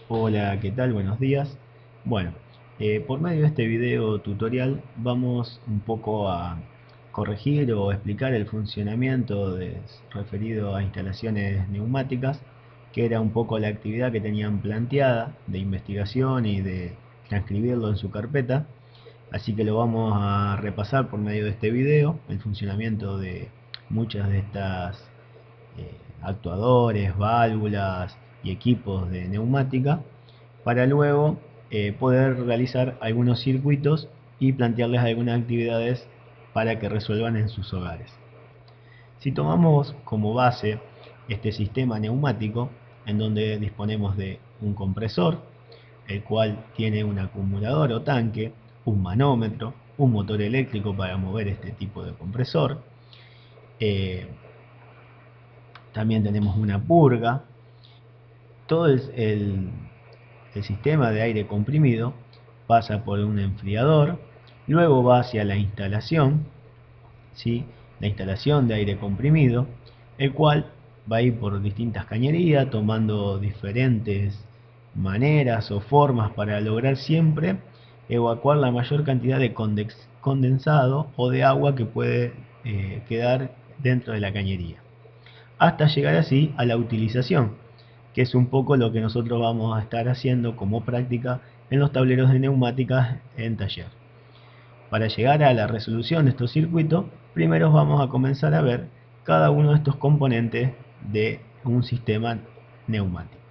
Hola, ¿qué tal? Buenos días. Bueno, por medio de este video tutorial vamos un poco a corregir o explicar el funcionamiento referido a instalaciones neumáticas, que era un poco la actividad que tenían planteada de investigación y de transcribirlo en su carpeta. Así que lo vamos a repasar por medio de este video, el funcionamiento de muchas de estas actuadores, válvulas y equipos de neumática, para luego poder realizar algunos circuitos y plantearles algunas actividades para que resuelvan en sus hogares. Si tomamos como base este sistema neumático, en donde disponemos de un compresor, el cual tiene un acumulador o tanque, un manómetro, un motor eléctrico para mover este tipo de compresor, eh, también tenemos una purga. Todo el sistema de aire comprimido pasa por un enfriador, luego va hacia la instalación, ¿sí? La instalación de aire comprimido, el cual va a ir por distintas cañerías, tomando diferentes maneras o formas para lograr siempre evacuar la mayor cantidad de condensado o de agua que puede quedar dentro de la cañería, hasta llegar así a la utilización, que es un poco lo que nosotros vamos a estar haciendo como práctica en los tableros de neumáticas en taller. Para llegar a la resolución de estos circuitos, primero vamos a comenzar a ver cada uno de estos componentes de un sistema neumático.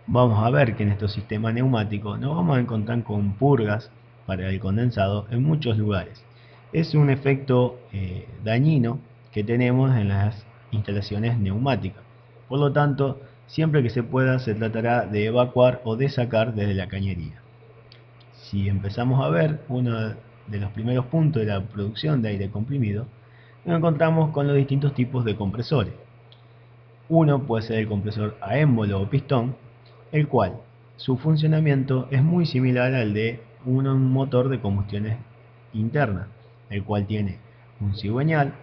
Vamos a ver que en estos sistemas neumáticos nos vamos a encontrar con purgas para el condensado en muchos lugares. Es un efecto dañino que tenemos en las instalaciones neumáticas. Por lo tanto, siempre que se pueda se tratará de evacuar o de sacar desde la cañería. Si empezamos a ver uno de los primeros puntos de la producción de aire comprimido, nos encontramos con los distintos tipos de compresores. Uno puede ser el compresor a émbolo o pistón, el cual su funcionamiento es muy similar al de un motor de combustión interna, el cual tiene un cigüeñal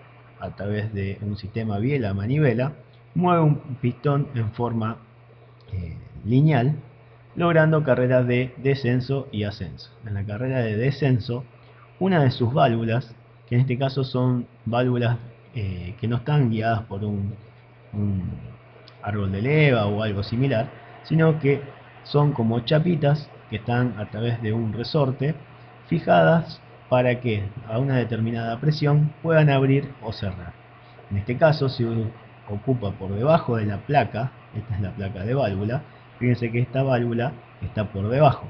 a través de un sistema biela-manivela, mueve un pistón en forma lineal, logrando carreras de descenso y ascenso. En la carrera de descenso, una de sus válvulas, que en este caso son válvulas que no están guiadas por un árbol de leva o algo similar, sino que son como chapitas que están a través de un resorte fijadas para que a una determinada presión puedan abrir o cerrar. En este caso se ocupa por debajo de la placa, esta es la placa de válvula, fíjense que esta válvula está por debajo,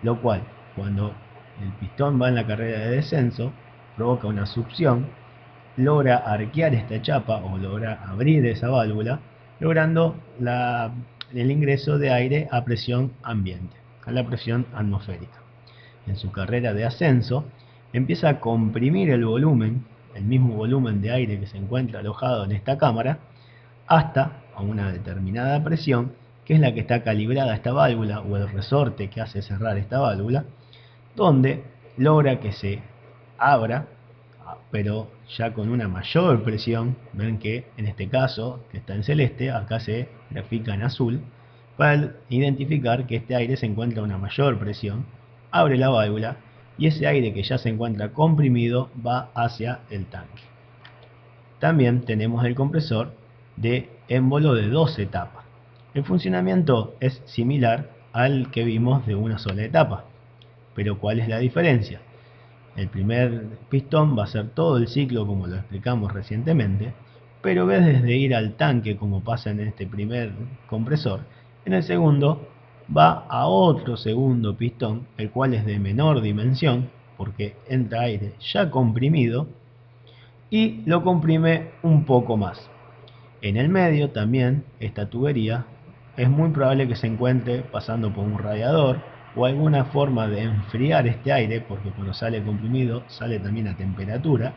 lo cual cuando el pistón va en la carrera de descenso provoca una succión, logra arquear esta chapa o logra abrir esa válvula, logrando el ingreso de aire a presión ambiente, a la presión atmosférica. En su carrera de ascenso empieza a comprimir el volumen, el mismo volumen de aire que se encuentra alojado en esta cámara, hasta a una determinada presión, que es la que está calibrada esta válvula o el resorte que hace cerrar esta válvula, donde logra que se abra, pero ya con una mayor presión. Ven que en este caso, que está en celeste, acá se grafica en azul, para identificar que este aire se encuentra a una mayor presión. Abre la válvula y ese aire que ya se encuentra comprimido va hacia el tanque. También tenemos el compresor de émbolo de 2 etapas. El funcionamiento es similar al que vimos de una sola etapa, pero ¿cuál es la diferencia? El primer pistón va a ser todo el ciclo como lo explicamos recientemente, pero en vez de ir al tanque como pasa en este primer compresor, en el segundo va a otro segundo pistón, el cual es de menor dimensión, porque entra aire ya comprimido y lo comprime un poco más. En el medio también esta tubería es muy probable que se encuentre pasando por un radiador o alguna forma de enfriar este aire, porque cuando sale comprimido sale también a temperatura,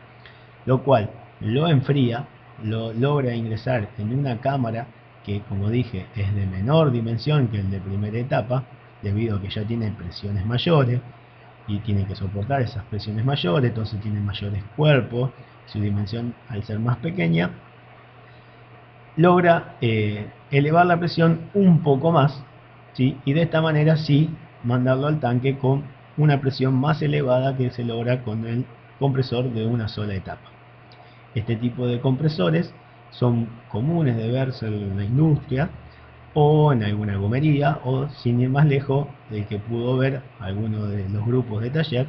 lo cual lo enfría, lo logra ingresar en una cámara que, como dije, es de menor dimensión que el de primera etapa, debido a que ya tiene presiones mayores y tiene que soportar esas presiones mayores, entonces tiene mayores cuerpos, su dimensión al ser más pequeña logra elevar la presión un poco más, ¿sí? Y de esta manera sí mandarlo al tanque con una presión más elevada que se logra con el compresor de una sola etapa. Este tipo de compresores son comunes de verse en la industria o en alguna gomería, o sin ir más lejos, del que pudo ver alguno de los grupos de taller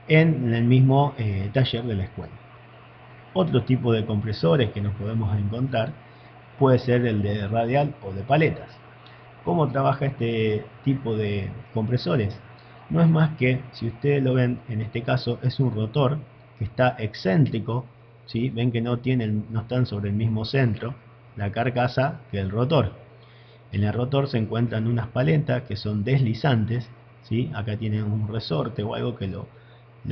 en el mismo taller de la escuela. Otro tipo de compresores que nos podemos encontrar puede ser el de radial o de paletas. ¿Cómo trabaja este tipo de compresores? No es más que, si ustedes lo ven, en este caso es un rotor que está excéntrico, ¿sí? Ven que no están sobre el mismo centro, la carcasa, que el rotor. En el rotor se encuentran unas paletas que son deslizantes, ¿sí? Acá tienen un resorte o algo que lo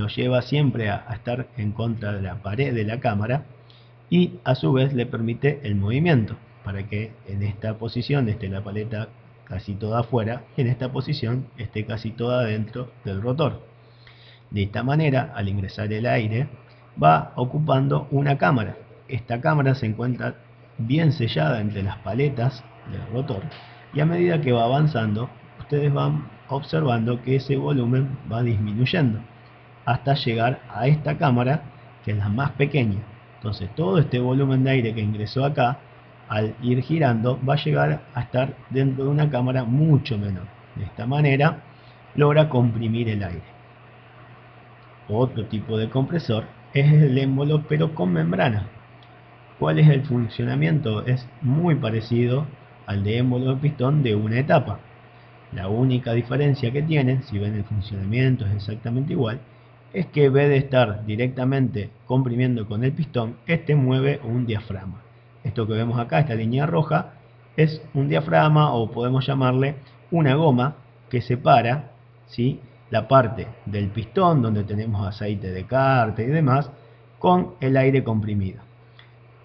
lleva siempre a estar en contra de la pared de la cámara, y a su vez le permite el movimiento para que en esta posición esté la paleta casi toda afuera y en esta posición esté casi toda dentro del rotor. De esta manera, al ingresar el aire, va ocupando una cámara. Esta cámara se encuentra bien sellada entre las paletas del rotor, y a medida que va avanzando, ustedes van observando que ese volumen va disminuyendo hasta llegar a esta cámara, que es la más pequeña. Entonces todo este volumen de aire que ingresó acá, al ir girando, va a llegar a estar dentro de una cámara mucho menor. De esta manera logra comprimir el aire. Otro tipo de compresor es el émbolo, pero con membrana. ¿Cuál es el funcionamiento? Es muy parecido al de émbolo de pistón de una etapa. La única diferencia que tienen, si ven el funcionamiento es exactamente igual, es que en vez de estar directamente comprimiendo con el pistón, este mueve un diafragma. Esto que vemos acá, esta línea roja, es un diafragma, o podemos llamarle una goma que separa, ¿sí?, la parte del pistón donde tenemos aceite de carta y demás con el aire comprimido.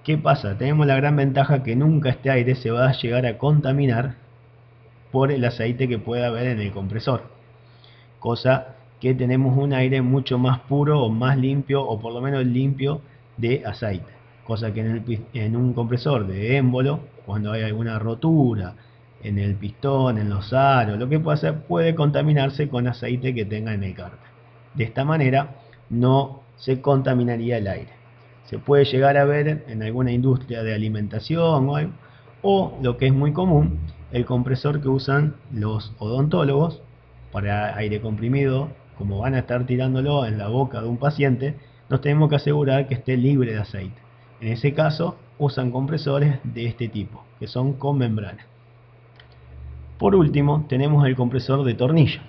¿Qué pasa? Tenemos la gran ventaja que nunca este aire se va a llegar a contaminar por el aceite que pueda haber en el compresor, cosa que tenemos un aire mucho más puro o más limpio, o por lo menos limpio de aceite, cosa que en un compresor de émbolo, cuando hay alguna rotura en el pistón, en los aros, lo que puede hacer, puede contaminarse con aceite que tenga en el cárter. De esta manera no se contaminaría el aire. Se puede llegar a ver en alguna industria de alimentación o lo que es muy común, el compresor que usan los odontólogos para aire comprimido. Como van a estar tirándolo en la boca de un paciente, nos tenemos que asegurar que esté libre de aceite. En ese caso usan compresores de este tipo, que son con membrana. Por último, tenemos el compresor de tornillo.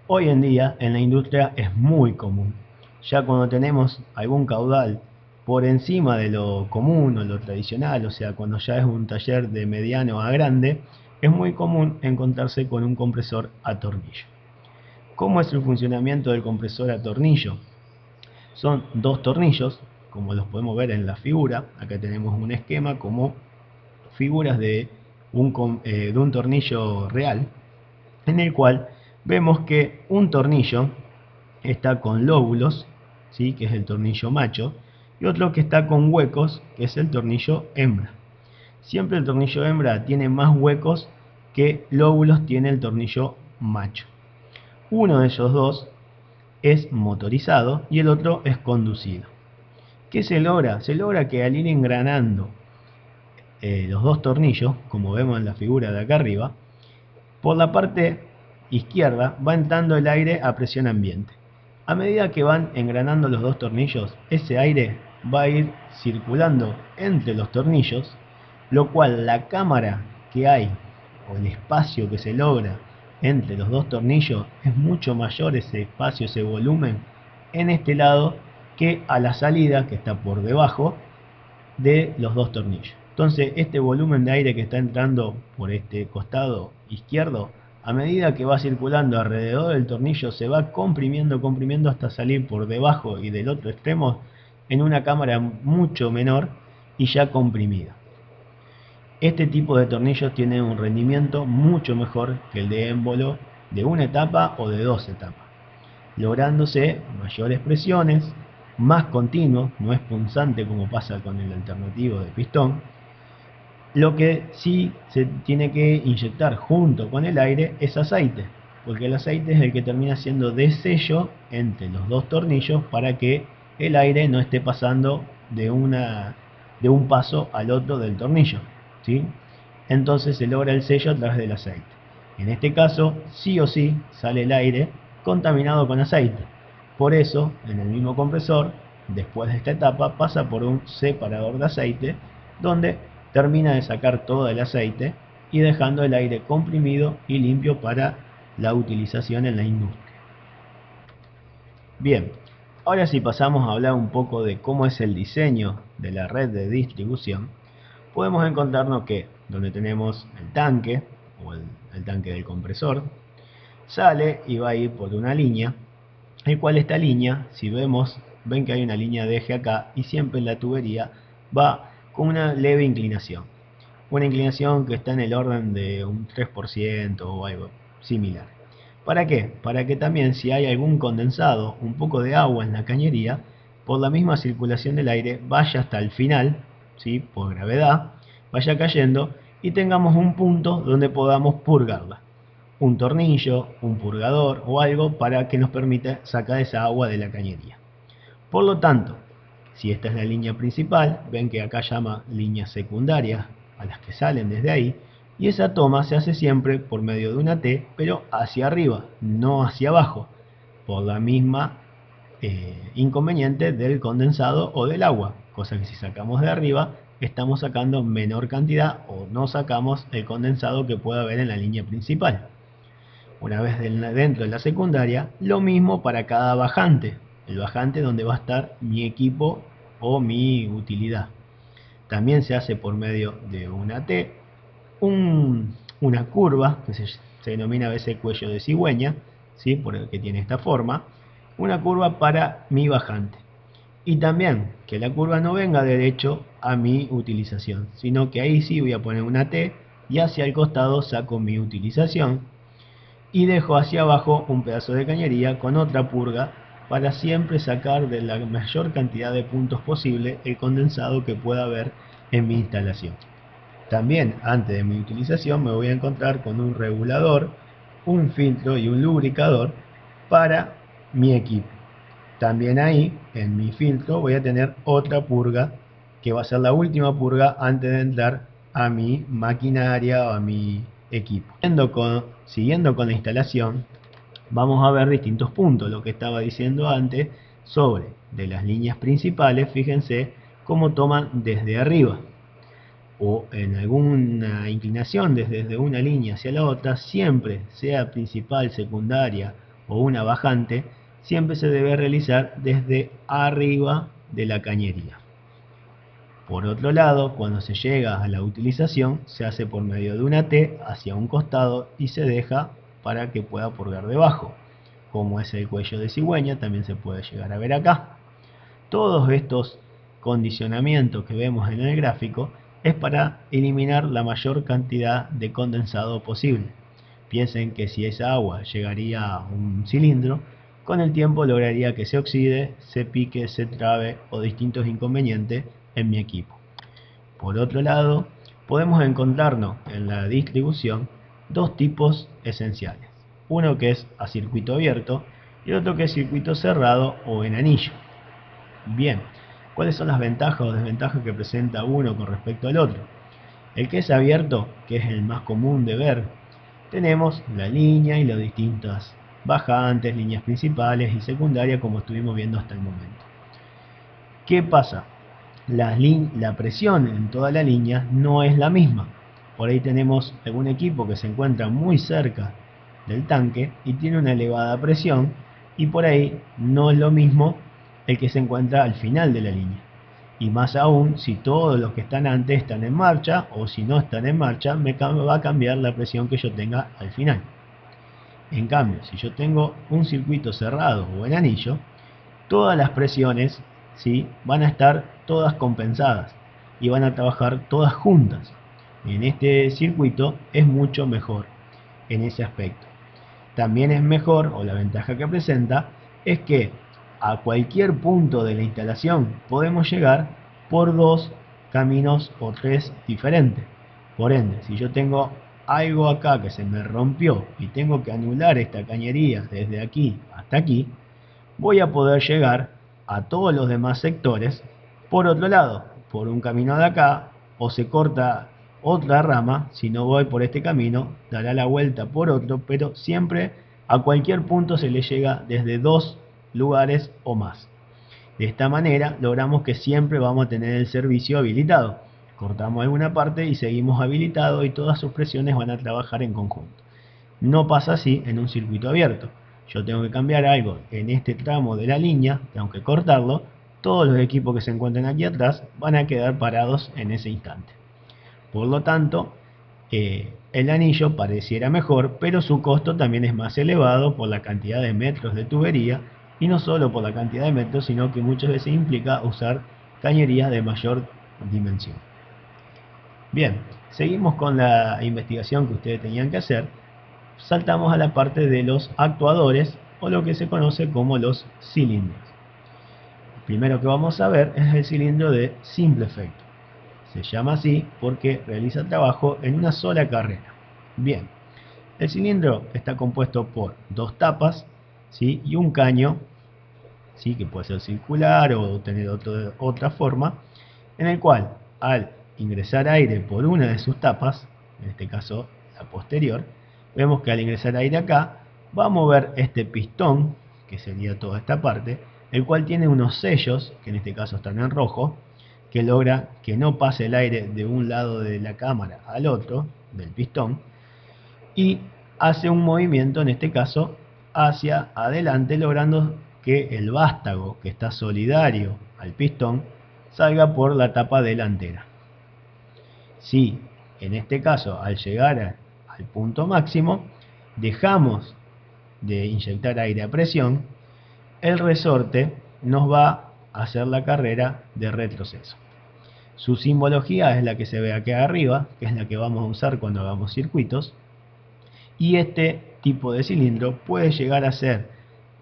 Hoy en día en la industria es muy común. Ya cuando tenemos algún caudal por encima de lo común o lo tradicional, o sea, cuando ya es un taller de mediano a grande, es muy común encontrarse con un compresor a tornillo. ¿Cómo es el funcionamiento del compresor a tornillo? Son dos tornillos, como los podemos ver en la figura. Acá tenemos un esquema como figuras de un tornillo real, en el cual vemos que un tornillo está con lóbulos, ¿sí?, que es el tornillo macho, y otro que está con huecos, que es el tornillo hembra. Siempre el tornillo hembra tiene más huecos que lóbulos tiene el tornillo macho. Uno de ellos dos es motorizado y el otro es conducido. ¿Qué se logra? Se logra que al ir engranando los dos tornillos, como vemos en la figura de acá arriba, por la parte izquierda va entrando el aire a presión ambiente. A medida que van engranando los dos tornillos, ese aire va a ir circulando entre los tornillos, lo cual la cámara que hay, o el espacio que se logra entre los dos tornillos, es mucho mayor ese espacio, ese volumen, en este lado que a la salida, que está por debajo de los dos tornillos. Entonces este volumen de aire que está entrando por este costado izquierdo, a medida que va circulando alrededor del tornillo, se va comprimiendo hasta salir por debajo y del otro extremo en una cámara mucho menor y ya comprimida. Este tipo de tornillos tiene un rendimiento mucho mejor que el de émbolo de una etapa o de dos etapas, lográndose mayores presiones, más continuo, no es punzante como pasa con el alternativo de pistón, Lo que sí se tiene que inyectar junto con el aire es aceite, porque el aceite es el que termina siendo de sello entre los dos tornillos para que el aire no esté pasando de un paso al otro del tornillo, ¿sí? Entonces se logra el sello a través del aceite. En este caso, sí o sí sale el aire contaminado con aceite. Por eso, en el mismo compresor, después de esta etapa, pasa por un separador de aceite donde termina de sacar todo el aceite y dejando el aire comprimido y limpio para la utilización en la industria. Bien, ahora si pasamos a hablar un poco de cómo es el diseño de la red de distribución, podemos encontrarnos que donde tenemos el tanque o el tanque del compresor, sale y va a ir por una línea, el cual esta línea, si ven que hay una línea de eje acá y siempre la tubería va con una leve inclinación. Una inclinación que está en el orden de un 3% o algo similar. ¿Para qué? Para que también si hay algún condensado, un poco de agua en la cañería, por la misma circulación del aire vaya hasta el final, ¿sí? Por gravedad, vaya cayendo y tengamos un punto donde podamos purgarla. Un tornillo, un purgador o algo para que nos permita sacar esa agua de la cañería. Por lo tanto, si esta es la línea principal, ven que acá llama líneas secundarias a las que salen desde ahí, y esa toma se hace siempre por medio de una T, pero hacia arriba, no hacia abajo, por la misma inconveniente del condensado o del agua, cosa que si sacamos de arriba, estamos sacando menor cantidad o no sacamos el condensado que pueda haber en la línea principal. Una vez dentro de la secundaria, lo mismo para cada bajante, el bajante donde va a estar mi equipo o mi utilidad. También se hace por medio de una T, una curva que se denomina a veces cuello de cigüeña, ¿sí? Por el que tiene esta forma, una curva para mi bajante. Y también que la curva no venga derecho a mi utilización, sino que ahí sí voy a poner una T y hacia el costado saco mi utilización y dejo hacia abajo un pedazo de cañería con otra purga para siempre sacar de la mayor cantidad de puntos posible el condensado que pueda haber en mi instalación. También antes de mi utilización me voy a encontrar con un regulador, un filtro y un lubricador para mi equipo. También ahí en mi filtro voy a tener otra purga que va a ser la última purga antes de entrar a mi maquinaria o a mi equipo. Siguiendo con la instalación, vamos a ver distintos puntos, lo que estaba diciendo antes sobre de las líneas principales. Fíjense cómo toman desde arriba o en alguna inclinación desde una línea hacia la otra, siempre sea principal, secundaria o una bajante, siempre se debe realizar desde arriba de la cañería. Por otro lado, cuando se llega a la utilización, se hace por medio de una T hacia un costado y se deja para que pueda purgar debajo. Como es el cuello de cigüeña, también se puede llegar a ver acá. Todos estos condicionamientos que vemos en el gráfico es para eliminar la mayor cantidad de condensado posible. Piensen que si esa agua llegaría a un cilindro, con el tiempo lograría que se oxide, se pique, se trabe o distintos inconvenientes en mi equipo. Por otro lado, podemos encontrarnos en la distribución dos tipos esenciales. Uno que es a circuito abierto y otro que es circuito cerrado o en anillo. Bien, ¿cuáles son las ventajas o desventajas que presenta uno con respecto al otro? El que es abierto, que es el más común de ver, tenemos la línea y las distintas bajantes, líneas principales y secundarias como estuvimos viendo hasta el momento. ¿Qué pasa? La presión en toda la línea no es la misma. Por ahí tenemos algún equipo que se encuentra muy cerca del tanque y tiene una elevada presión, y por ahí no es lo mismo el que se encuentra al final de la línea. Y más aún si todos los que están antes están en marcha, o si no están en marcha, me va a cambiar la presión que yo tenga al final. En cambio, si yo tengo un circuito cerrado o en anillo, todas las presiones, ¿sí?, van a estar todas compensadas y van a trabajar todas juntas. En este circuito es mucho mejor en ese aspecto. También es mejor, o la ventaja que presenta, es que a cualquier punto de la instalación podemos llegar por dos caminos o tres diferentes. Por ende, si yo tengo algo acá que se me rompió y tengo que anular esta cañería desde aquí hasta aquí, voy a poder llegar a todos los demás sectores por otro lado, por un camino de acá, o se corta otra rama, si no voy por este camino, dará la vuelta por otro, pero siempre a cualquier punto se le llega desde dos lugares o más. De esta manera logramos que siempre vamos a tener el servicio habilitado. Cortamos alguna parte y seguimos habilitado y todas sus presiones van a trabajar en conjunto. No pasa así en un circuito abierto. Yo tengo que cambiar algo en este tramo de la línea, tengo que cortarlo, todos los equipos que se encuentren aquí atrás van a quedar parados en ese instante. Por lo tanto, el anillo pareciera mejor, pero su costo también es más elevado por la cantidad de metros de tubería, y no solo por la cantidad de metros, sino que muchas veces implica usar cañerías de mayor dimensión. Bien, seguimos con la investigación que ustedes tenían que hacer. Saltamos a la parte de los actuadores, o lo que se conoce como los cilindros. El primero que vamos a ver es el cilindro de simple efecto. Se llama así porque realiza trabajo en una sola carrera. Bien, el cilindro está compuesto por dos tapas, ¿sí?, y un caño, ¿sí?, que puede ser circular o tener otra forma, en el cual al ingresar aire por una de sus tapas, en este caso la posterior, vemos que al ingresar aire acá va a mover este pistón, que sería toda esta parte, el cual tiene unos sellos, que en este caso están en rojo, que logra que no pase el aire de un lado de la cámara al otro, del pistón, y hace un movimiento, en este caso, hacia adelante, logrando que el vástago, que está solidario al pistón, salga por la tapa delantera. Si, en este caso, al llegar al punto máximo, dejamos de inyectar aire a presión, el resorte nos va a hacer la carrera de retroceso. Su simbología es la que se ve aquí arriba, que es la que vamos a usar cuando hagamos circuitos, y este tipo de cilindro puede llegar a hacer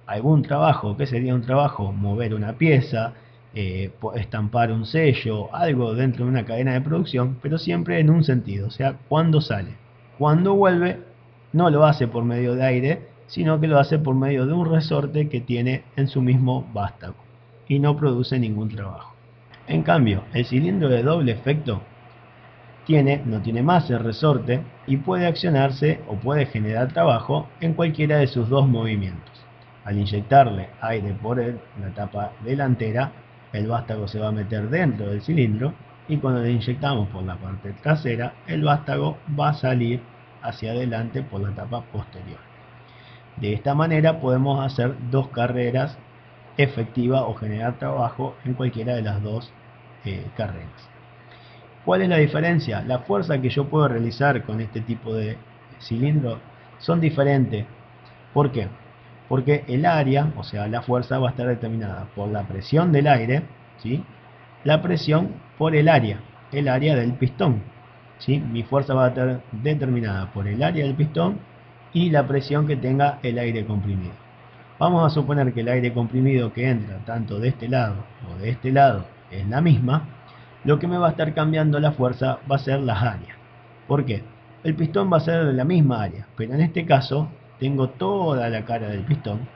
algún trabajo, que sería un trabajo, mover una pieza, estampar un sello, algo dentro de una cadena de producción, pero siempre en un sentido, o sea, cuando sale. Cuando vuelve, no lo hace por medio de aire, sino que lo hace por medio de un resorte que tiene en su mismo vástago y no produce ningún trabajo. En cambio, el cilindro de doble efecto no tiene más el resorte y puede accionarse o puede generar trabajo en cualquiera de sus dos movimientos. Al inyectarle aire por la tapa delantera, el vástago se va a meter dentro del cilindro, y cuando le inyectamos por la parte trasera, el vástago va a salir hacia adelante por la tapa posterior. De esta manera podemos hacer dos carreras efectivas o generar trabajo en cualquiera de las dos carreras. ¿Cuál es la diferencia? La fuerza que yo puedo realizar con este tipo de cilindro son diferentes. ¿Por qué? Porque el área, o sea, la fuerza va a estar determinada por la presión del aire, ¿sí?, la presión por el área del pistón, ¿sí? Mi fuerza va a estar determinada por el área del pistón y la presión que tenga el aire comprimido. Vamos a suponer que el aire comprimido que entra tanto de este lado o de este lado es la misma. Lo que me va a estar cambiando la fuerza va a ser las áreas. ¿Por qué? El pistón va a ser de la misma área, pero en este caso tengo toda la cara del pistón,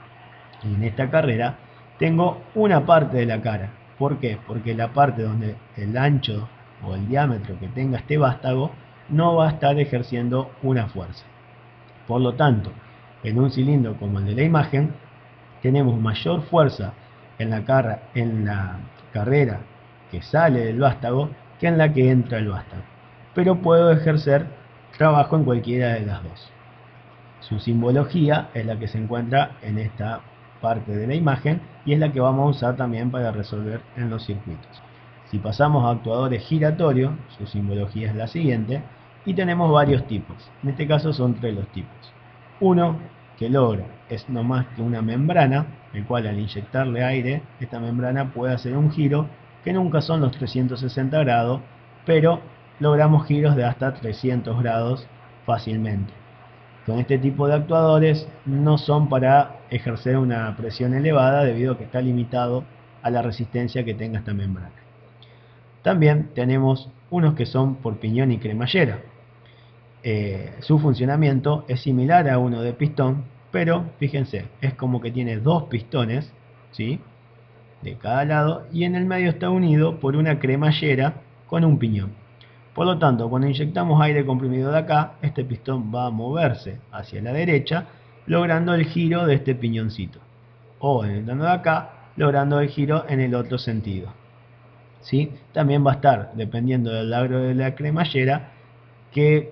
y en esta carrera tengo una parte de la cara. ¿Por qué? Porque la parte donde el ancho o el diámetro que tenga este vástago no va a estar ejerciendo una fuerza. Por lo tanto, en un cilindro como el de la imagen, tenemos mayor fuerza en la carrera que sale del vástago que en la que entra el vástago, pero puedo ejercer trabajo en cualquiera de las dos. Su simbología es la que se encuentra en esta parte de la imagen y es la que vamos a usar también para resolver en los circuitos. Si pasamos a actuadores giratorios, su simbología es la siguiente, y tenemos varios tipos. En este caso son tres los tipos. Uno que logra es no más que una membrana, el cual al inyectarle aire, esta membrana puede hacer un giro que nunca son los 360 grados, pero logramos giros de hasta 300 grados fácilmente. Con este tipo de actuadores no son para ejercer una presión elevada debido a que está limitado a la resistencia que tenga esta membrana. También tenemos unos que son por piñón y cremallera. Su funcionamiento es similar a uno de pistón, pero fíjense, es como que tiene dos pistones, ¿sí?, de cada lado, y en el medio está unido por una cremallera con un piñón. Por lo tanto, cuando inyectamos aire comprimido de acá, este pistón va a moverse hacia la derecha, logrando el giro de este piñoncito. O entrando de acá, logrando el giro en el otro sentido. ¿Sí? También va a estar, dependiendo del largo de la cremallera,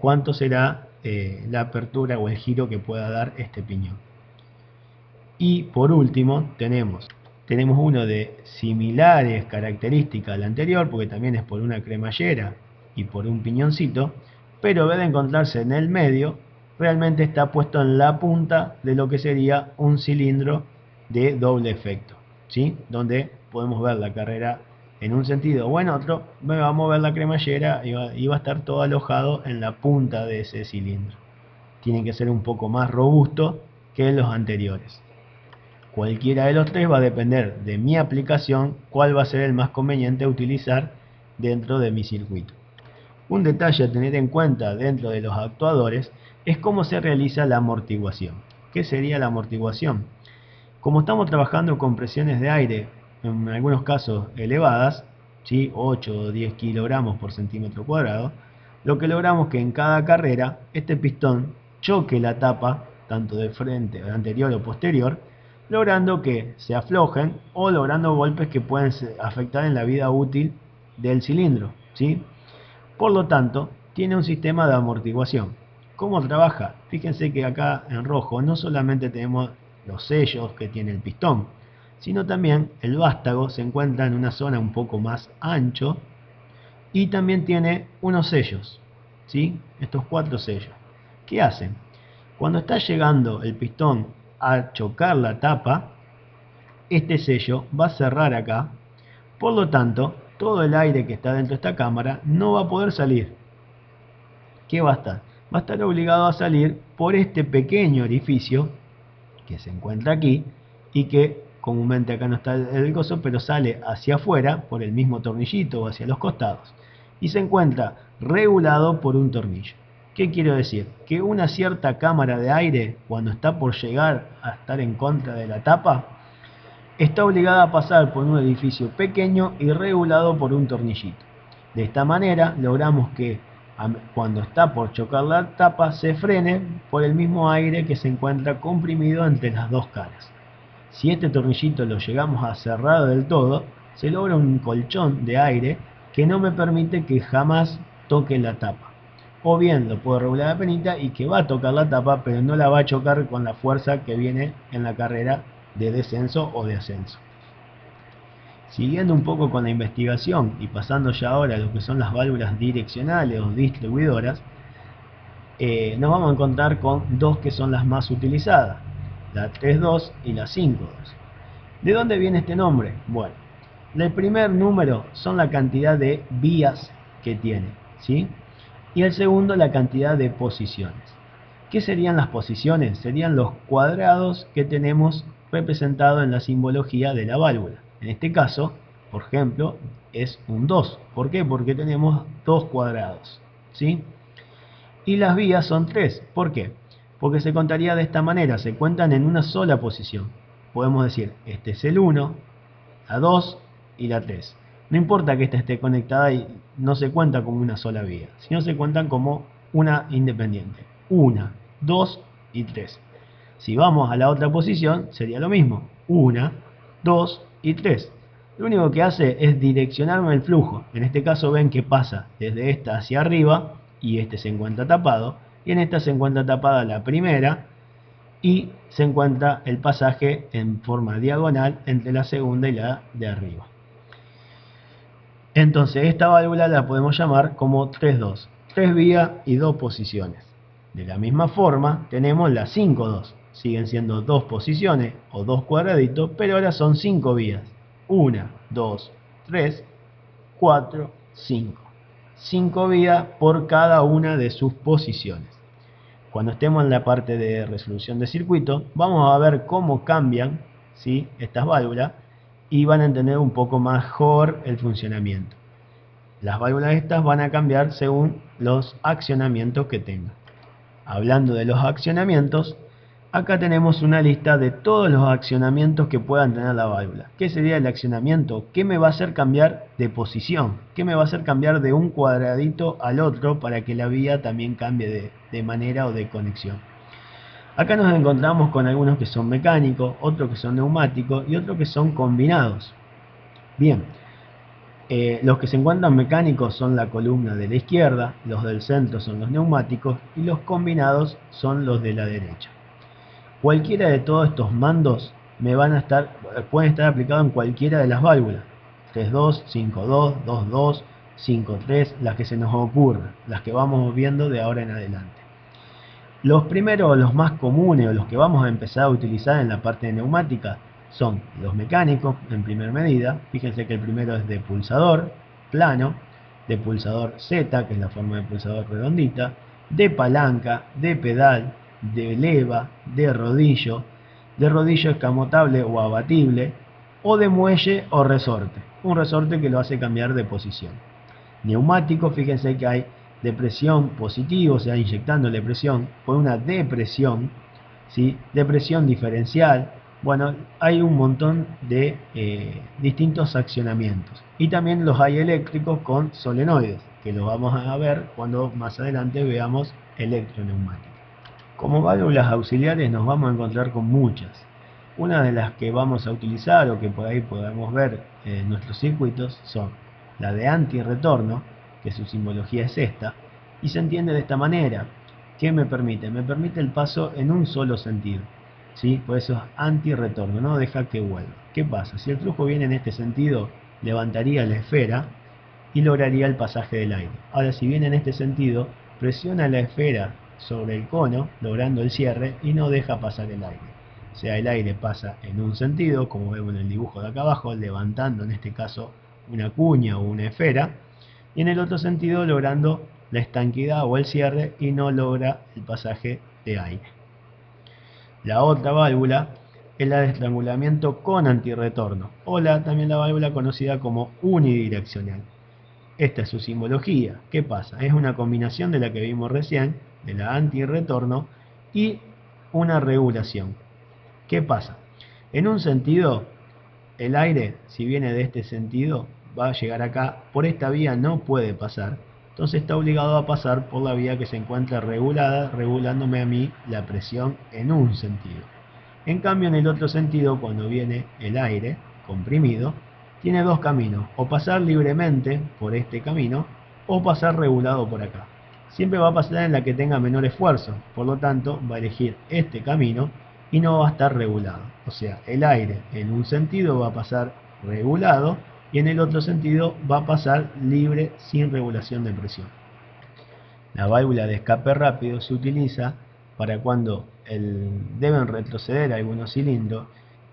cuánto será la apertura o el giro que pueda dar este piñón. Y por último, tenemos uno de similares características al anterior, porque también es por una cremallera y por un piñoncito, pero en vez de encontrarse en el medio, realmente está puesto en la punta de lo que sería un cilindro de doble efecto, ¿sí?, donde podemos ver la carrera en un sentido o en otro. Va a mover la cremallera y va a estar todo alojado en la punta de ese cilindro. Tiene que ser un poco más robusto que los anteriores. Cualquiera de los tres va a depender de mi aplicación, cuál va a ser el más conveniente a utilizar dentro de mi circuito. Un detalle a tener en cuenta dentro de los actuadores es cómo se realiza la amortiguación. ¿Qué sería la amortiguación? Como estamos trabajando con presiones de aire, en algunos casos elevadas, ¿sí?, 8 o 10 kilogramos por centímetro cuadrado, lo que logramos que en cada carrera este pistón choque la tapa, tanto de frente, anterior o posterior, logrando que se aflojen o logrando golpes que pueden afectar en la vida útil del cilindro, ¿sí? Por lo tanto, tiene un sistema de amortiguación. ¿Cómo trabaja? Fíjense que acá en rojo no solamente tenemos los sellos que tiene el pistón, sino también el vástago se encuentra en una zona un poco más ancho y también tiene unos sellos, ¿sí?, estos 4 sellos. ¿Qué hacen? Cuando está llegando el pistón a chocar la tapa, este sello va a cerrar acá, por lo tanto, todo el aire que está dentro de esta cámara no va a poder salir. ¿Qué va a estar? Va a estar obligado a salir por este pequeño orificio que se encuentra aquí y que comúnmente acá no está el coso, pero sale hacia afuera por el mismo tornillito o hacia los costados y se encuentra regulado por un tornillo. ¿Qué quiero decir? Que una cierta cámara de aire, cuando está por llegar a estar en contra de la tapa, está obligada a pasar por un edificio pequeño y regulado por un tornillito. De esta manera logramos que cuando está por chocar la tapa se frene por el mismo aire que se encuentra comprimido entre las dos caras. Si este tornillito lo llegamos a cerrar del todo, se logra un colchón de aire que no me permite que jamás toque la tapa. O bien lo puedo regular a penita y que va a tocar la tapa, pero no la va a chocar con la fuerza que viene en la carrera de descenso o de ascenso. Siguiendo un poco con la investigación y pasando ya ahora a lo que son las válvulas direccionales o distribuidoras, nos vamos a encontrar con dos que son las más utilizadas, la 3.2 y la 5.2. ¿De dónde viene este nombre? Bueno, el primer número son la cantidad de vías que tiene, ¿sí?, y el segundo la cantidad de posiciones. ¿Qué serían las posiciones? Serían los cuadrados que tenemos representados en la simbología de la válvula. En este caso, por ejemplo, es un 2. ¿Por qué? Porque tenemos 2 cuadrados, ¿sí? Y las vías son 3. ¿Por qué? Porque se contaría de esta manera, se cuentan en una sola posición. Podemos decir, este es el 1, la 2 y la 3. No importa que esta esté conectada y no se cuenta como una sola vía, sino se cuentan como una independiente. 1, 2 y 3. Si vamos a la otra posición, sería lo mismo. 1, 2 y 3. Lo único que hace es direccionarme el flujo. En este caso ven que pasa desde esta hacia arriba y este se encuentra tapado. Y en esta se encuentra tapada la primera y se encuentra el pasaje en forma diagonal entre la segunda y la de arriba. Entonces esta válvula la podemos llamar como 3.2, 3 vías y 2 posiciones. De la misma forma tenemos la 5.2, siguen siendo 2 posiciones o 2 cuadraditos, pero ahora son 5 vías. 1, 2, 3, 4, 5. 5 vías por cada una de sus posiciones. Cuando estemos en la parte de resolución de circuito, vamos a ver cómo cambian, ¿sí?, estas válvulas y van a entender un poco mejor el funcionamiento. Las válvulas estas van a cambiar según los accionamientos que tengan. Hablando de los accionamientos, acá tenemos una lista de todos los accionamientos que puedan tener la válvula. ¿Qué sería el accionamiento? ¿Qué me va a hacer cambiar de posición? ¿Qué me va a hacer cambiar de un cuadradito al otro para que la vía también cambie de manera o de conexión? Acá nos encontramos con algunos que son mecánicos, otros que son neumáticos y otros que son combinados. Bien, los que se encuentran mecánicos son la columna de la izquierda, los del centro son los neumáticos y los combinados son los de la derecha. Cualquiera de todos estos mandos pueden estar aplicados en cualquiera de las válvulas. 3.2, 5.2, 2.2, 5.3, las que se nos ocurran, las que vamos viendo de ahora en adelante. Los primeros, los más comunes o los que vamos a empezar a utilizar en la parte de neumática son los mecánicos en primera medida. Fíjense que el primero es de pulsador plano, de pulsador Z, que es la forma de pulsador redondita, de palanca, de pedal, de leva, de rodillo escamotable o abatible, o de muelle o resorte. Un resorte que lo hace cambiar de posición. Neumático, fíjense que hay de presión positivo, o sea, inyectándole presión, con una depresión, ¿sí? De presión diferencial. Bueno, hay un montón de distintos accionamientos. Y también los hay eléctricos con solenoides, que lo vamos a ver cuando más adelante veamos electroneumáticos. Como válvulas auxiliares nos vamos a encontrar con muchas. Una de las que vamos a utilizar o que por ahí podemos ver en nuestros circuitos son la de antirretorno, que su simbología es esta, y se entiende de esta manera. ¿Qué me permite? Me permite el paso en un solo sentido, ¿sí? Por eso es antirretorno, no deja que vuelva. ¿Qué pasa? Si el flujo viene en este sentido, levantaría la esfera y lograría el pasaje del aire. Ahora, si viene en este sentido, presiona la esfera sobre el cono, logrando el cierre y no deja pasar el aire. O sea, el aire pasa en un sentido, como vemos en el dibujo de acá abajo, levantando en este caso una cuña o una esfera, y en el otro sentido logrando la estanquidad o el cierre y no logra el pasaje de aire. La otra válvula es la de estrangulamiento con antirretorno, o también la válvula conocida como unidireccional. Esta es su simbología. ¿Qué pasa? Es una combinación de la que vimos recién, de la antirretorno y una regulación. ¿Qué pasa? En un sentido, el aire, si viene de este sentido, va a llegar acá, por esta vía no puede pasar, entonces está obligado a pasar por la vía que se encuentra regulada, regulándome a mí la presión en un sentido. En cambio, en el otro sentido, cuando viene el aire comprimido, tiene dos caminos, o pasar libremente por este camino, o pasar regulado por acá. Siempre va a pasar en la que tenga menor esfuerzo, por lo tanto va a elegir este camino y no va a estar regulado. O sea, el aire en un sentido va a pasar regulado y en el otro sentido va a pasar libre sin regulación de presión. La válvula de escape rápido se utiliza para cuando deben retroceder algunos cilindros,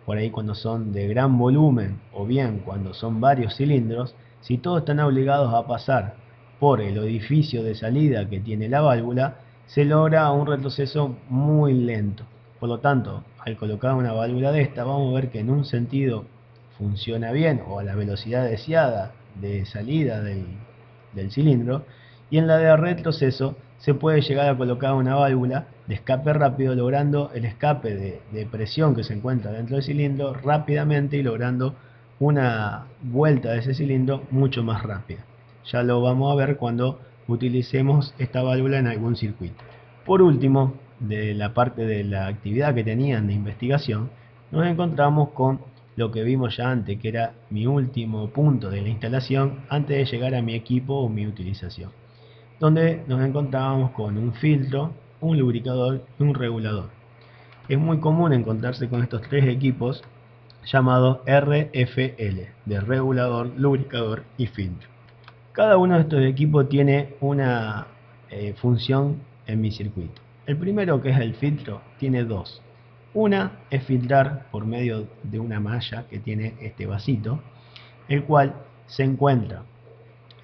por ahí cuando son de gran volumen o bien cuando son varios cilindros, si todos están obligados a pasar por el orificio de salida que tiene la válvula, se logra un retroceso muy lento. Por lo tanto, al colocar una válvula de esta, vamos a ver que en un sentido funciona bien o a la velocidad deseada de salida del cilindro, y en la de retroceso se puede llegar a colocar una válvula de escape rápido, logrando el escape de presión que se encuentra dentro del cilindro rápidamente y logrando una vuelta de ese cilindro mucho más rápida. Ya lo vamos a ver cuando utilicemos esta válvula en algún circuito. Por último, de la parte de la actividad que tenían de investigación, nos encontramos con lo que vimos ya antes, que era mi último punto de la instalación antes de llegar a mi equipo o mi utilización, donde nos encontrábamos con un filtro, un lubricador y un regulador. Es muy común encontrarse con estos tres equipos llamados RFL, de regulador, lubricador y filtro. Cada uno de estos equipos tiene una función en mi circuito. El primero, que es el filtro, tiene dos. Una es filtrar por medio de una malla que tiene este vasito, el cual se encuentra,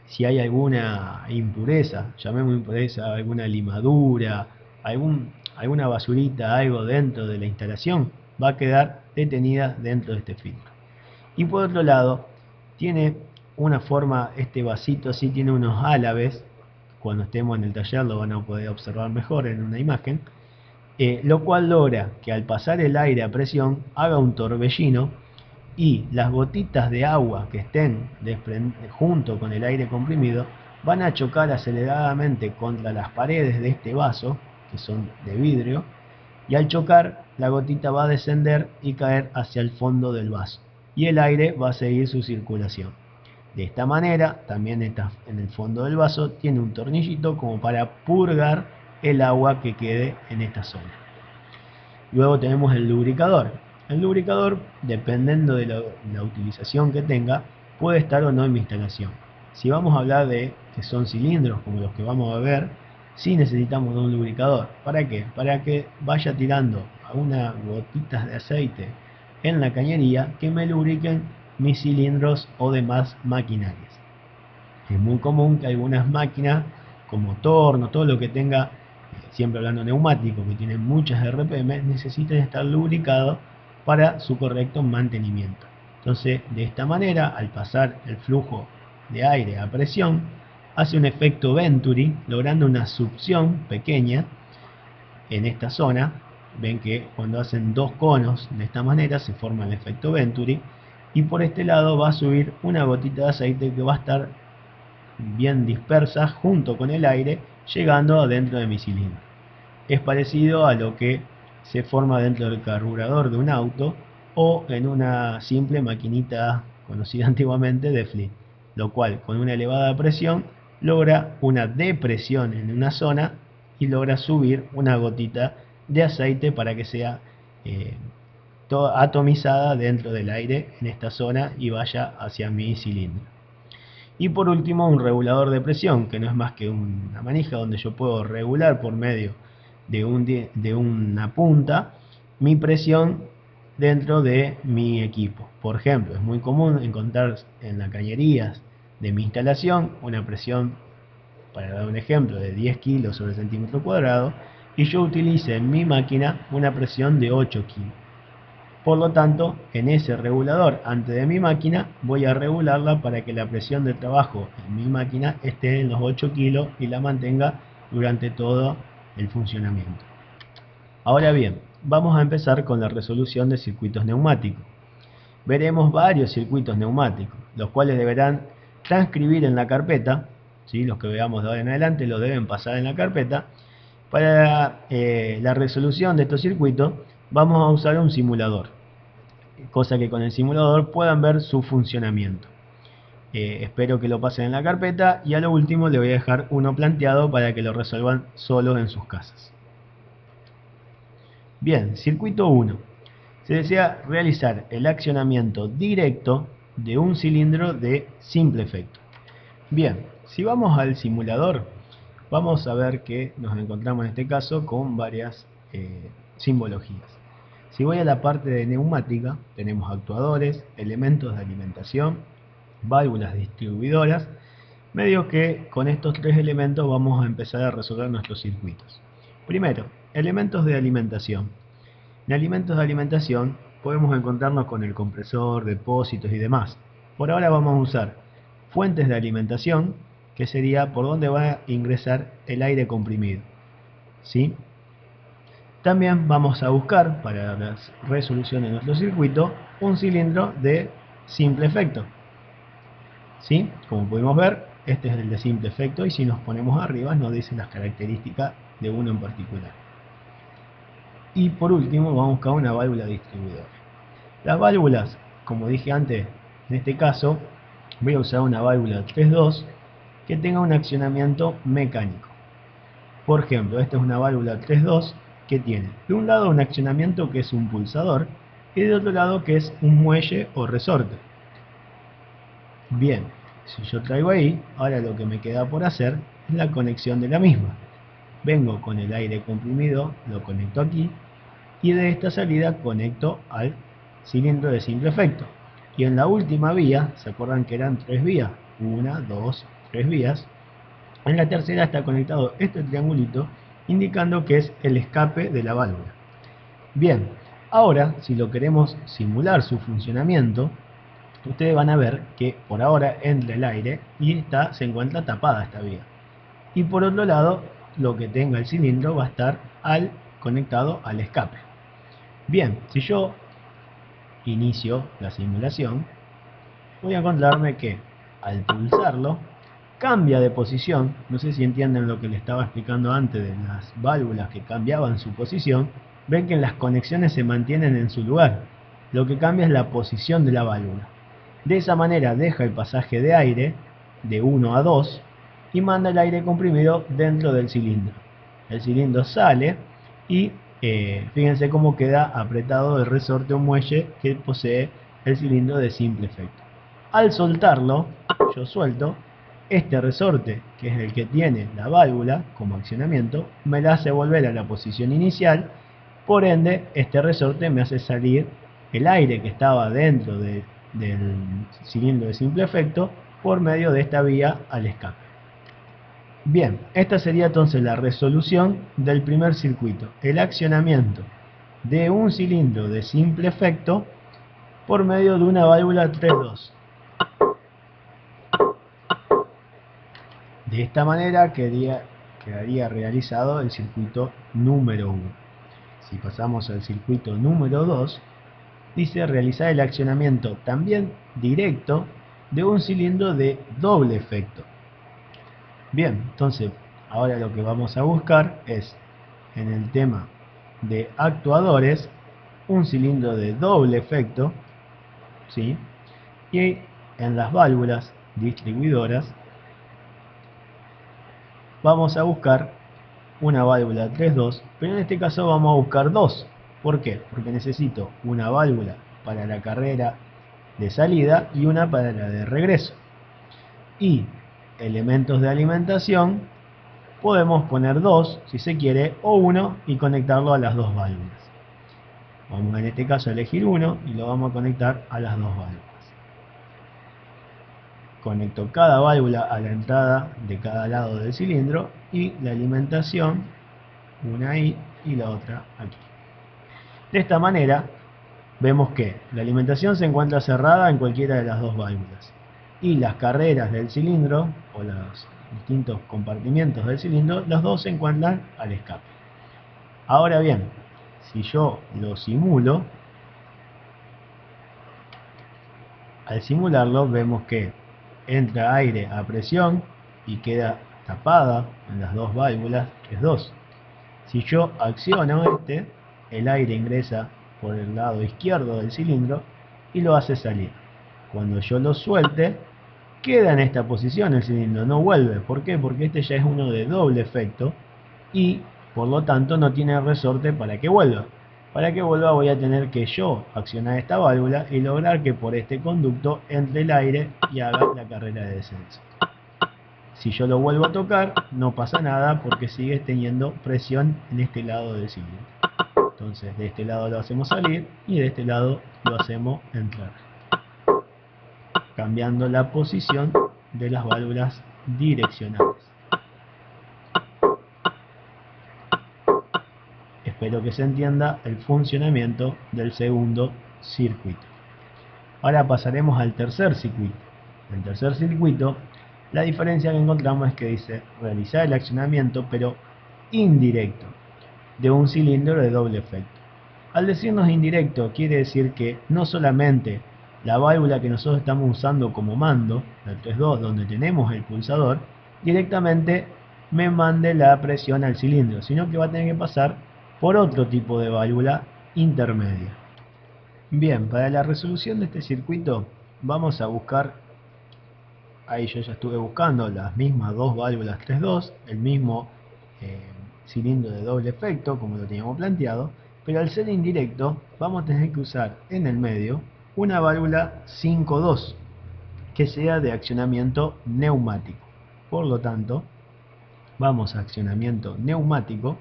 si hay alguna impureza, llamemos impureza, alguna limadura, alguna basurita, algo dentro de la instalación, va a quedar detenida dentro de este filtro. Y por otro lado, tiene una forma, este vasito así tiene unos álabes. Cuando estemos en el taller lo van a poder observar mejor en una imagen, lo cual logra que al pasar el aire a presión haga un torbellino y las gotitas de agua que estén junto con el aire comprimido van a chocar aceleradamente contra las paredes de este vaso, que son de vidrio, y al chocar la gotita va a descender y caer hacia el fondo del vaso y el aire va a seguir su circulación. De esta manera, también en el fondo del vaso tiene un tornillito como para purgar el agua que quede en esta zona. Luego tenemos el lubricador. El lubricador, dependiendo de la utilización que tenga, puede estar o no en mi instalación. Si vamos a hablar de que son cilindros como los que vamos a ver, sí necesitamos de un lubricador. ¿Para qué? Para que vaya tirando unas gotitas de aceite en la cañería que me lubriquen mis cilindros o demás maquinarias. Es muy común que algunas máquinas como torno, todo lo que tenga, siempre hablando neumático, que tienen muchas RPM, necesiten estar lubricados para su correcto mantenimiento. Entonces, de esta manera, al pasar el flujo de aire a presión, hace un efecto Venturi, logrando una succión pequeña en esta zona. Ven que cuando hacen dos conos de esta manera se forma el efecto Venturi, y por este lado va a subir una gotita de aceite que va a estar bien dispersa junto con el aire, llegando adentro de mi cilindro. Es parecido a lo que se forma dentro del carburador de un auto o en una simple maquinita conocida antiguamente de Fleet, lo cual con una elevada presión logra una depresión en una zona y logra subir una gotita de aceite para que sea atomizada dentro del aire en esta zona y vaya hacia mi cilindro. Y por último, un regulador de presión, que no es más que una manija donde yo puedo regular por medio de una punta mi presión dentro de mi equipo. Por ejemplo, es muy común encontrar en las cañerías de mi instalación una presión, para dar un ejemplo, de 10 kilos sobre centímetro cuadrado, y yo utilice en mi máquina una presión de 8 kilos. Por lo tanto, en ese regulador antes de mi máquina voy a regularla para que la presión de trabajo en mi máquina esté en los 8 kilos y la mantenga durante todo el funcionamiento. Ahora bien, vamos a empezar con la resolución de circuitos neumáticos. Veremos varios circuitos neumáticos, los cuales deberán transcribir en la carpeta, ¿sí? Los que veamos de ahora en adelante lo deben pasar en la carpeta. Para la resolución de estos circuitos vamos a usar un simulador, cosa que con el simulador puedan ver su funcionamiento. Espero que lo pasen en la carpeta y a lo último le voy a dejar uno planteado para que lo resuelvan solo en sus casas. Bien, circuito 1. Se desea realizar el accionamiento directo de un cilindro de simple efecto. Bien, si vamos al simulador, vamos a ver que nos encontramos en este caso con varias simbologías. Si voy a la parte de neumática, tenemos actuadores, elementos de alimentación, válvulas distribuidoras, medio que con estos tres elementos vamos a empezar a resolver nuestros circuitos. Primero, elementos de alimentación. En elementos de alimentación podemos encontrarnos con el compresor, depósitos y demás. Por ahora vamos a usar fuentes de alimentación, que sería por donde va a ingresar el aire comprimido, ¿sí? También vamos a buscar, para la resolución de nuestro circuito, un cilindro de simple efecto, ¿sí? Como pudimos ver, este es el de simple efecto y si nos ponemos arriba nos dicen las características de uno en particular. Y por último vamos a buscar una válvula distribuidora. Las válvulas, como dije antes, en este caso voy a usar una válvula 3.2 que tenga un accionamiento mecánico. Por ejemplo, esta es una válvula 3.2 que tiene de un lado un accionamiento que es un pulsador y de otro lado que es un muelle o resorte. Bien, si yo traigo ahí, ahora lo que me queda por hacer es la conexión de la misma. Vengo con el aire comprimido, lo conecto aquí y de esta salida conecto al cilindro de simple efecto. Y en la última vía, ¿se acuerdan que eran 3 vías? 1, 2, 3 vías. En la tercera está conectado este triangulito, indicando que es el escape de la válvula. Bien, ahora si lo queremos simular su funcionamiento, ustedes van a ver que por ahora entra el aire y se encuentra tapada esta vía. Y por otro lado, lo que tenga el cilindro va a estar conectado al escape. Bien, si yo inicio la simulación, voy a encontrarme que al pulsarlo cambia de posición. No sé si entienden lo que les estaba explicando antes de las válvulas que cambiaban su posición. Ven que las conexiones se mantienen en su lugar. Lo que cambia es la posición de la válvula. De esa manera deja el pasaje de aire de 1 a 2 y manda el aire comprimido dentro del cilindro. El cilindro sale y fíjense cómo queda apretado el resorte o muelle que posee el cilindro de simple efecto. Al soltarlo, yo suelto, este resorte, que es el que tiene la válvula como accionamiento, me la hace volver a la posición inicial. Por ende, este resorte me hace salir el aire que estaba dentro del cilindro de simple efecto por medio de esta vía al escape. Bien, esta sería entonces la resolución del primer circuito, el accionamiento de un cilindro de simple efecto por medio de una válvula 3-2. De esta manera quedaría realizado el circuito número 1. Si pasamos al circuito número 2, dice realizar el accionamiento también directo de un cilindro de doble efecto. Bien, entonces ahora lo que vamos a buscar es en el tema de actuadores un cilindro de doble efecto, ¿sí? Y en las válvulas distribuidoras vamos a buscar una válvula 3-2, pero en este caso vamos a buscar dos. ¿Por qué? Porque necesito una válvula para la carrera de salida y una para la de regreso. Y elementos de alimentación podemos poner dos si se quiere, o uno y conectarlo a las dos válvulas. Vamos en este caso a elegir uno y lo vamos a conectar a las dos válvulas. Conecto cada válvula a la entrada de cada lado del cilindro y la alimentación, una ahí y la otra aquí. De esta manera vemos que la alimentación se encuentra cerrada en cualquiera de las dos válvulas y las carreras del cilindro o los distintos compartimientos del cilindro, los dos se encuentran al escape. Ahora bien, si yo lo simulo, al simularlo vemos que entra aire a presión y queda tapada en las dos válvulas 3-2. Si yo acciono el aire ingresa por el lado izquierdo del cilindro y lo hace salir. Cuando yo lo suelte, queda en esta posición el cilindro, no vuelve. ¿Por qué? Porque este ya es uno de doble efecto y por lo tanto no tiene resorte para que vuelva. Para que vuelva voy a tener que yo accionar esta válvula y lograr que por este conducto entre el aire y haga la carrera de descenso. Si yo lo vuelvo a tocar, no pasa nada porque sigue teniendo presión en este lado del cilindro. Entonces de este lado lo hacemos salir y de este lado lo hacemos entrar, cambiando la posición de las válvulas direccionales. Espero que se entienda el funcionamiento del segundo circuito. Ahora pasaremos al tercer circuito. En el tercer circuito, la diferencia que encontramos es que dice realizar el accionamiento pero indirecto de un cilindro de doble efecto. Al decirnos indirecto quiere decir que no solamente la válvula que nosotros estamos usando como mando, el 3-2, donde tenemos el pulsador, directamente me mande la presión al cilindro, sino que va a tener que pasar por otro tipo de válvula intermedia. Bien, para la resolución de este circuito vamos a buscar, ahí yo ya estuve buscando las mismas dos válvulas 3-2, el mismo cilindro de doble efecto como lo teníamos planteado, pero al ser indirecto vamos a tener que usar en el medio una válvula 5-2 que sea de accionamiento neumático. Por lo tanto, vamos a accionamiento neumático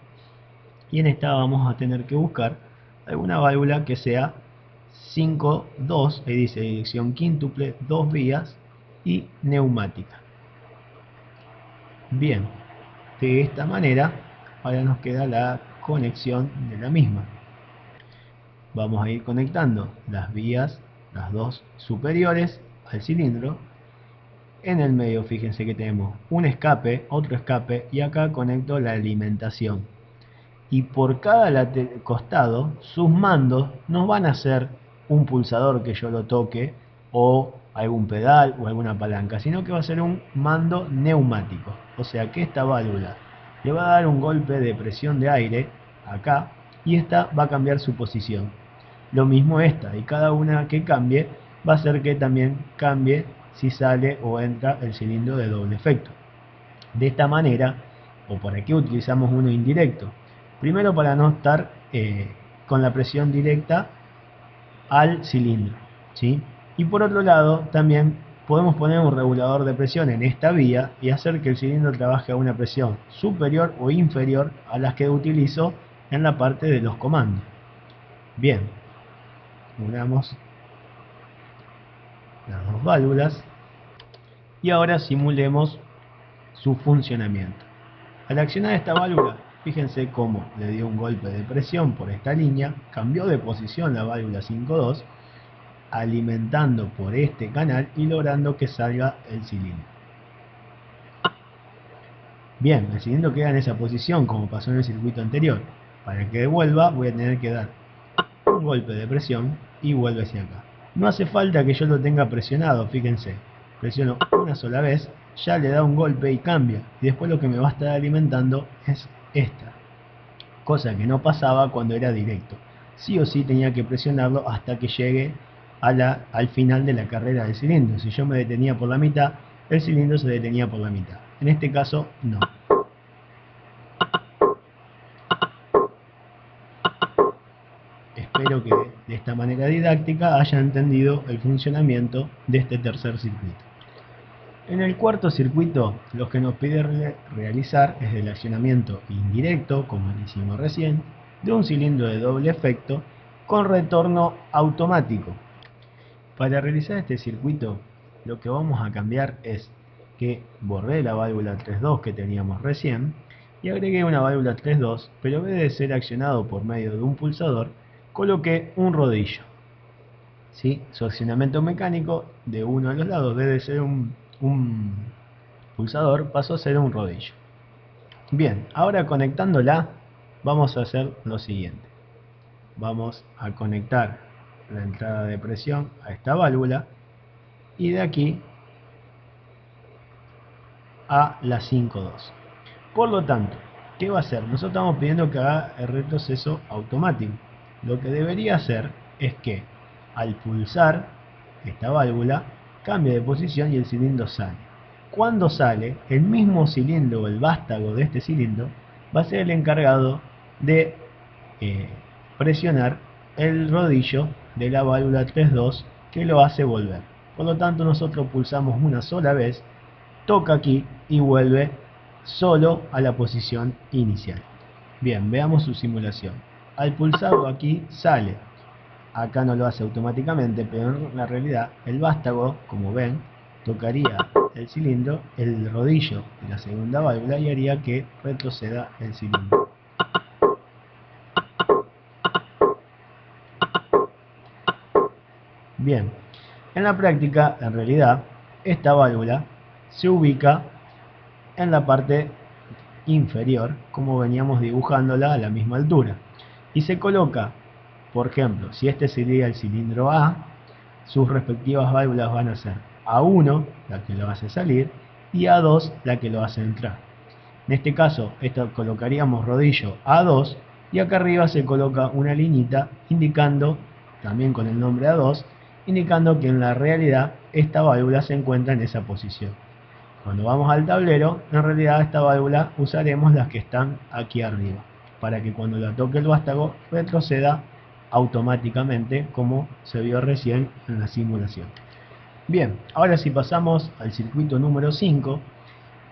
y en esta vamos a tener que buscar alguna válvula que sea 5-2, ahí dice dirección quíntuple, 2 vías y neumática. Bien, de esta manera ahora nos queda la conexión de la misma. Vamos a ir conectando las vías las dos superiores al cilindro. En el medio, fíjense que tenemos un escape, otro escape, y acá conecto la alimentación. Y por cada costado, sus mandos no van a ser un pulsador que yo lo toque, o algún pedal o alguna palanca, sino que va a ser un mando neumático. O sea que esta válvula le va a dar un golpe de presión de aire acá, y esta va a cambiar su posición. Lo mismo esta, y cada una que cambie va a hacer que también cambie si sale o entra el cilindro de doble efecto. De esta manera, ¿o para qué utilizamos uno indirecto? Primero, para no estar con la presión directa al cilindro, ¿sí? Y por otro lado, también podemos poner un regulador de presión en esta vía y hacer que el cilindro trabaje a una presión superior o inferior a las que utilizo en la parte de los comandos. Bien, unamos las dos válvulas y ahora simulemos su funcionamiento. Al accionar esta válvula, fíjense cómo le dio un golpe de presión por esta línea, cambió de posición la válvula 5.2, alimentando por este canal y logrando que salga el cilindro. Bien, el cilindro queda en esa posición como pasó en el circuito anterior. Para que devuelva voy a tener que dar un golpe de presión y vuelve hacia acá. No hace falta que yo lo tenga presionado, fíjense. Presiono una sola vez, ya le da un golpe y cambia. Y después lo que me va a estar alimentando es esta. Cosa que no pasaba cuando era directo. Sí o sí tenía que presionarlo hasta que llegue al final de la carrera del cilindro. Si yo me detenía por la mitad, el cilindro se detenía por la mitad. En este caso, no. Espero que de esta manera didáctica haya entendido el funcionamiento de este tercer circuito. En el cuarto circuito, lo que nos pide realizar es el accionamiento indirecto, como hicimos recién, de un cilindro de doble efecto con retorno automático. Para realizar este circuito, lo que vamos a cambiar es que borré la válvula 3.2 que teníamos recién y agregué una válvula 3.2, pero en vez de ser accionado por medio de un pulsador, coloqué un rodillo. ¿Sí? Su accionamiento mecánico de uno de los lados, en vez de ser un pulsador, pasó a ser un rodillo. Bien, ahora conectándola vamos a hacer lo siguiente. Vamos a conectar la entrada de presión a esta válvula y de aquí a la 5.2. Por lo tanto, ¿qué va a hacer? Nosotros estamos pidiendo que haga el retroceso automático. Lo que debería hacer es que al pulsar esta válvula cambie de posición y el cilindro sale. Cuando sale, el mismo cilindro o el vástago de este cilindro va a ser el encargado de presionar el rodillo de la válvula 3.2 que lo hace volver. Por lo tanto, nosotros pulsamos una sola vez, toca aquí y vuelve solo a la posición inicial. Bien, veamos su simulación. Al pulsarlo aquí sale. Acá no lo hace automáticamente, pero en la realidad el vástago, como ven, tocaría el cilindro, el rodillo de la segunda válvula y haría que retroceda el cilindro. Bien, en la práctica, en realidad, esta válvula se ubica en la parte inferior, como veníamos dibujándola a la misma altura, y se coloca, por ejemplo, si este sería el cilindro A, sus respectivas válvulas van a ser A1, la que lo hace salir, y A2, la que lo hace entrar. En este caso, colocaríamos rodillo A2, y acá arriba se coloca una liñita indicando, también con el nombre A2, indicando que en la realidad esta válvula se encuentra en esa posición. Cuando vamos al tablero, en realidad esta válvula usaremos las que están aquí arriba, para que cuando la toque el vástago retroceda automáticamente, como se vio recién en la simulación. Bien, ahora si pasamos al circuito número 5,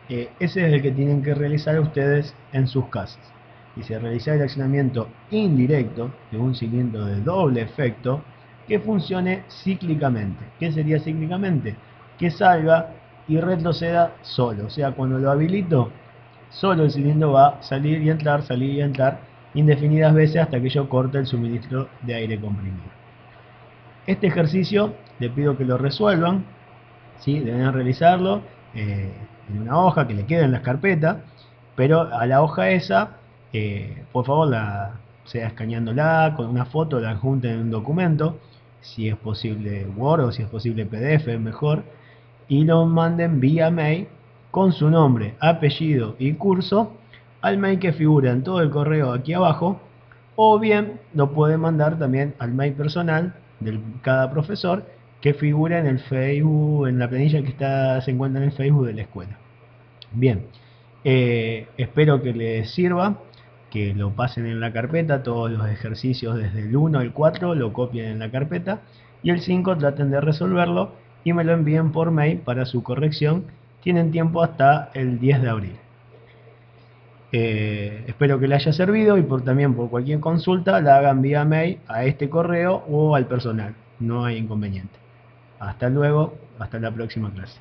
ese es el que tienen que realizar ustedes en sus casas. Y se realiza el accionamiento indirecto de un cilindro de doble efecto que funcione cíclicamente. ¿Qué sería cíclicamente? Que salga y retroceda solo. O sea, cuando lo habilito, solo el cilindro va a salir y entrar indefinidas veces hasta que yo corte el suministro de aire comprimido. Este ejercicio le pido que lo resuelvan, ¿sí? Deben realizarlo en una hoja que le quede en la carpeta, pero a la hoja esa, por favor, sea escaneándola con una foto, la adjunten en un documento, si es posible Word o si es posible PDF, mejor, y lo manden vía mail con su nombre, apellido y curso al mail que figura en todo el correo aquí abajo, o bien lo pueden mandar también al mail personal de cada profesor que figura en el Facebook, en la planilla que se encuentra en el Facebook de la escuela. Bien, espero que les sirva, que lo pasen en la carpeta, todos los ejercicios desde el 1 al 4 lo copien en la carpeta y el 5 traten de resolverlo y me lo envíen por mail para su corrección. Tienen tiempo hasta el 10 de abril. Espero que les haya servido y también por cualquier consulta la hagan vía mail a este correo o al personal. No hay inconveniente. Hasta luego, hasta la próxima clase.